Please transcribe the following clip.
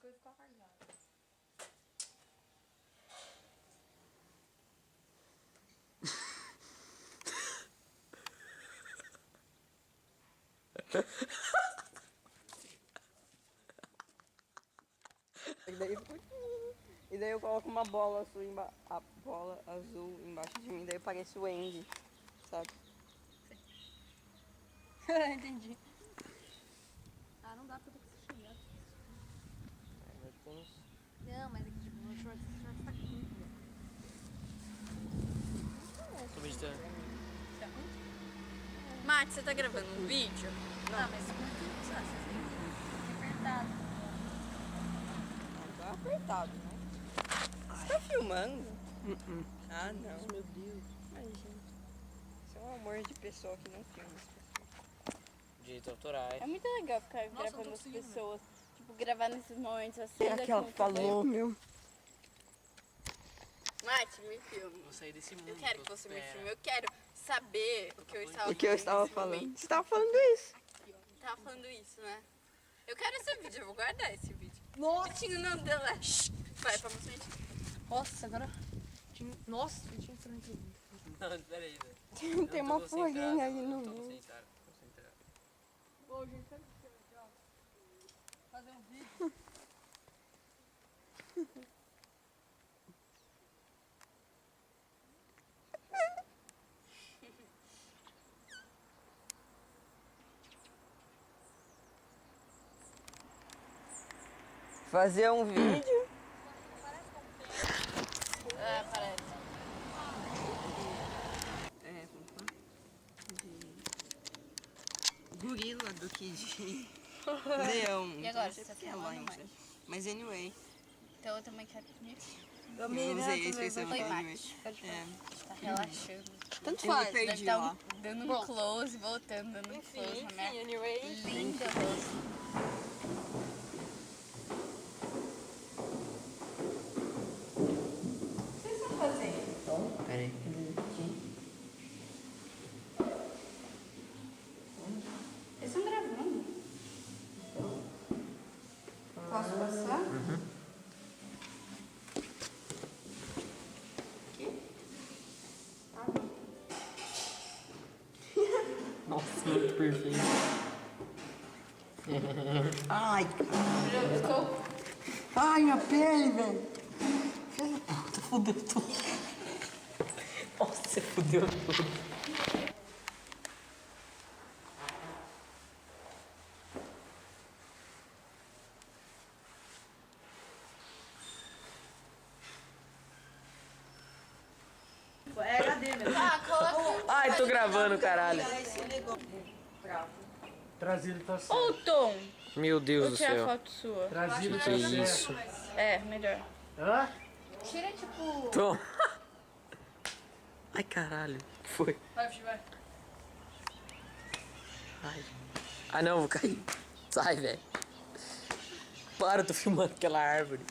coisas ficam largadas. E daí eu coloco uma bola azul, a bola azul embaixo de mim, daí parece o Andy, sabe? Entendi. Ah, não dá pra ter que se xingar. Não, mas é que tipo, no shorts tá curto. Tô meditando. Tá ruim? Mate, você tá gravando um vídeo? Não, mas curto, sabe? Você tem que apertado. Tá apertado, né? Você tá filmando? Ah, não. Meu Deus. Ai, gente. Você é um amor de pessoa que não filma as pessoas. Direitos autorais. É muito legal ficar Nossa, eu gravando tô as conseguindo, pessoas. Tipo, gravar nesses momentos assim. Será que ela falou, meu? Mate, me filma. Vou sair desse mundo. Eu quero que você me espera. filme. Eu quero saber o que eu estava O que eu fazendo estava nesse falando? momento. Você estava falando isso. Aqui, ó. Tava falando isso, né? Eu quero esse vídeo, eu vou guardar esse vídeo. Nossa! Vitinho, não, delete. Vai, pra você. Nossa, agora... Nossa, eu tinha que entrar aqui. Não, peraí, velho. Tem uma folhinha aí no Tô meio. concentrado. Ô, gente, sabe o que é legal? Fazer um vídeo. Fazer um vídeo. Ah, parece. É, como fala? De gorila do que de leão. E agora, Então, você tá é filmando, lion, mãe? né? Mas anyway, Então eu também quero que me filme. eu usei esse especialmente Foi, pra anyway. Mate. É. Tá relaxando. Tanto Eu faz. deve Perdi tá lá. dando um Bom. close, voltando, dando um close na minha anyway. linda rosto. Peraí. Eles estão gravando. Posso passar? Nossa, muito perfeito. Ai, Já ficou? ai, minha pele, velho. Puta, fudeu tudo. Nossa, fudeu tudo. É HD mesmo. Ah, coloca. Ai, tô gravando, caralho. Trazido tá certo. Ô, Tom, Meu Deus vou do tirar céu. foto sua. Trazido tá Que certo. isso? É, melhor. Hã? Tira, tipo... Tom. Ai, caralho. O que foi? Vai, Vici, vai. Ai. Ah, não, vou cair. Sai, velho. Para, eu tô filmando aquela árvore.